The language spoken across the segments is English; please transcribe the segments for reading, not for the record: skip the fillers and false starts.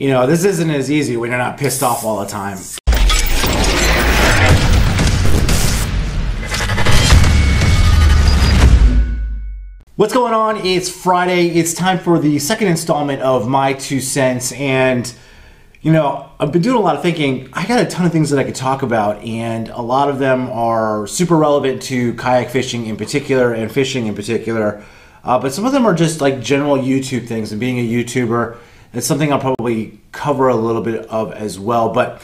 you know, this isn't as easy when you're not pissed off all the time. What's going on? It's Friday. It's time for the second installment of My 2 Cents. And, you know, I've been doing a lot of thinking. I got a ton of things that I could talk about, and a lot of them are super relevant to kayak fishing in particular and fishing in particular. But some of them are just like general YouTube things, and being a YouTuber, it's something I'll probably cover a little bit of as well. But,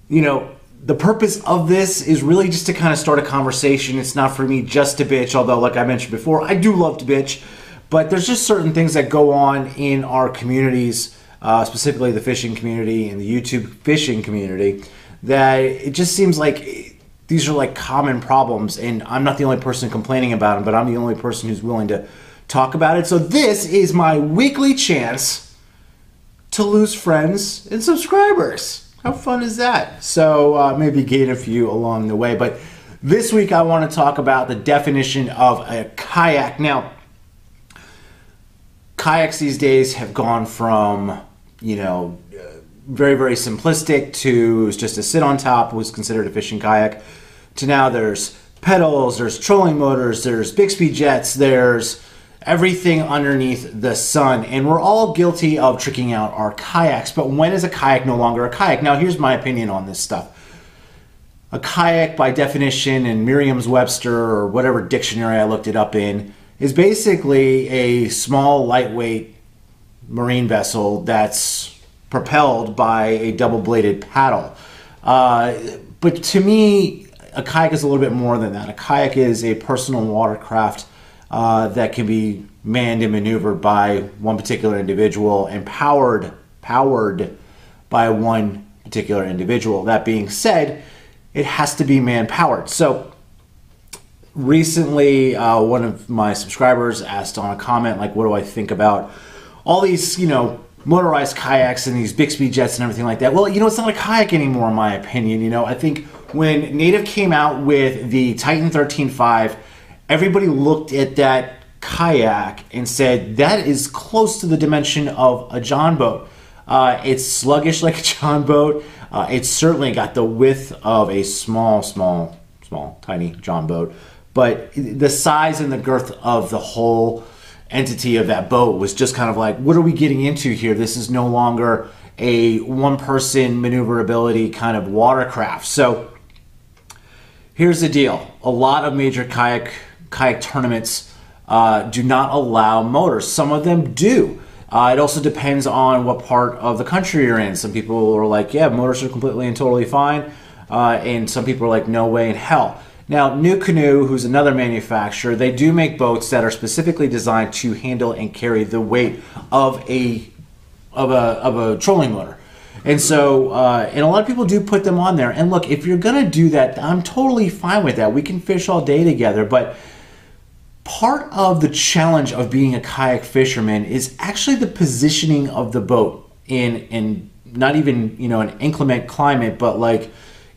you know, the purpose of this is really just to kind of start a conversation. It's not for me just to bitch, although like I mentioned before, I do love to bitch. But there's just certain things that go on in our communities, specifically the fishing community and the YouTube fishing community, that it just seems like these are like common problems, and I'm not the only person complaining about them, but I'm the only person who's willing to talk about it. So this is my weekly chance to lose friends and subscribers. How fun is that? So maybe gain a few along the way. But this week I want to talk about the definition of a kayak. Now, kayaks these days have gone from, you know, very, very simplistic to just a sit on top was considered a fishing kayak, to now there's pedals, there's trolling motors, there's Bixby jets, there's everything underneath the sun, and we're all guilty of tricking out our kayaks. But when is a kayak no longer a kayak? Now, here's my opinion on this stuff. A kayak, by definition, in Merriam-Webster or whatever dictionary I looked it up in, is basically a small, lightweight marine vessel that's propelled by a double-bladed paddle. But to me, a kayak is a little bit more than that. A kayak is a personal watercraft that can be manned and maneuvered by one particular individual and powered by one particular individual. That being said, it has to be man-powered. So recently, one of my subscribers asked on a comment, like, what do I think about all these, you know, motorized kayaks and these Bixby jets and everything like that? Well, you know, it's not a kayak anymore, in my opinion. You know, I think when Native came out with the Titan 13.5, everybody looked at that kayak and said, that is close to the dimension of a John boat. It's sluggish like a John boat. It's certainly got the width of a small, tiny John boat. But the size and the girth of the whole entity of that boat was just kind of like, what are we getting into here? This is no longer a one-person maneuverability kind of watercraft. So here's the deal. A lot of major kayak tournaments do not allow motors. Some of them do. It also depends on what part of the country you're in. Some people are like, yeah, motors are completely and totally fine. And some people are like, no way in hell. Now, New Canoe, who's another manufacturer, they do make boats that are specifically designed to handle and carry the weight of a trolling motor. And so, and a lot of people do put them on there. And look, if you're going to do that, I'm totally fine with that. We can fish all day together. But part of the challenge of being a kayak fisherman is actually the positioning of the boat in not even, you know, an inclement climate, but like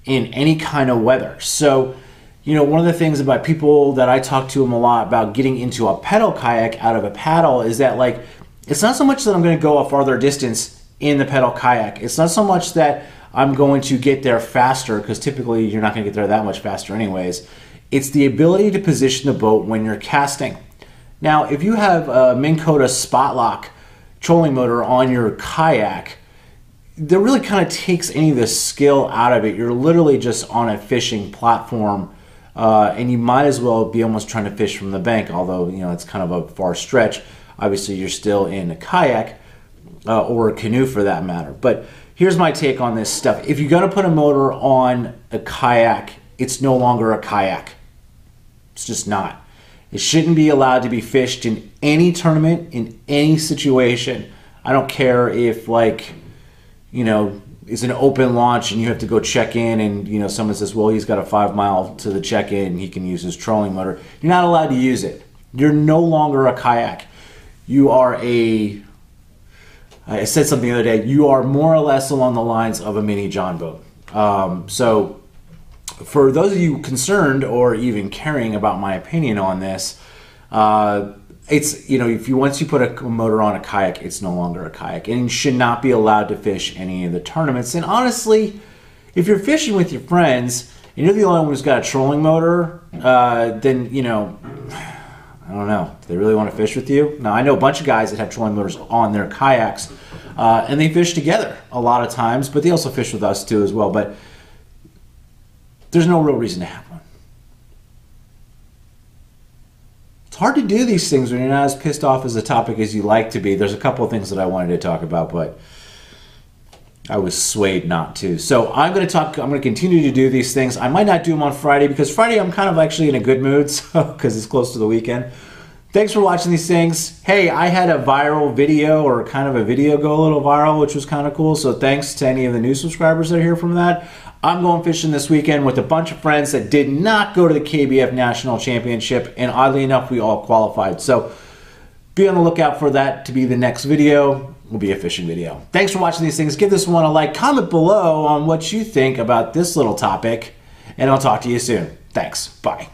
in any kind of weather. So, you know, one of the things about people that I talk to them a lot about getting into a pedal kayak out of a paddle is that, like, it's not so much that I'm going to go a farther distance in the pedal kayak. It's not so much that I'm going to get there faster, because typically you're not going to get there that much faster anyways. It's the ability to position the boat when you're casting. Now, if you have a Minn Kota Spotlock trolling motor on your kayak, that really kind of takes any of the skill out of it. You're literally just on a fishing platform, and you might as well be almost trying to fish from the bank, although, you know, it's kind of a far stretch. Obviously, you're still in a kayak, or a canoe for that matter. But here's my take on this stuff. If you're going to put a motor on a kayak, it's no longer a kayak. It's just not. It shouldn't be allowed to be fished in any tournament, in any situation. I don't care if, like, you know, it's an open launch and you have to go check in, and, you know, someone says, well, he's got a 5 mile to the check-in and he can use his trolling motor. You're not allowed to use it. You're no longer a kayak. You are I said something the other day, you are more or less along the lines of a mini John boat. So for those of you concerned or even caring about my opinion on this, it's, if you once you put a motor on a kayak, it's no longer a kayak, and you should not be allowed to fish any of the tournaments. And honestly, if you're fishing with your friends and you're the only one who's got a trolling motor, then I don't know. Do they really want to fish with you? Now, I know a bunch of guys that have trolling motors on their kayaks, and they fish together a lot of times, but they also fish with us too as well. But there's no real reason to have one. It's hard to do these things when you're not as pissed off as the topic as you like to be. There's a couple of things that I wanted to talk about, but I was swayed not to. So I'm going to continue to do these things. I might not do them on Friday because Friday I'm kind of actually in a good mood because it's close to the weekend. Thanks for watching these things. Hey, I had a viral video, or kind of a video go a little viral, which was kind of cool. So thanks to any of the new subscribers that are here from that. I'm going fishing this weekend with a bunch of friends that did not go to the KBF National Championship, and oddly enough, we all qualified. So be on the lookout for that to be the next video. Will be a fishing video. Thanks for watching these things. Give this one a like. Comment below on what you think about this little topic, and I'll talk to you soon. Thanks. Bye.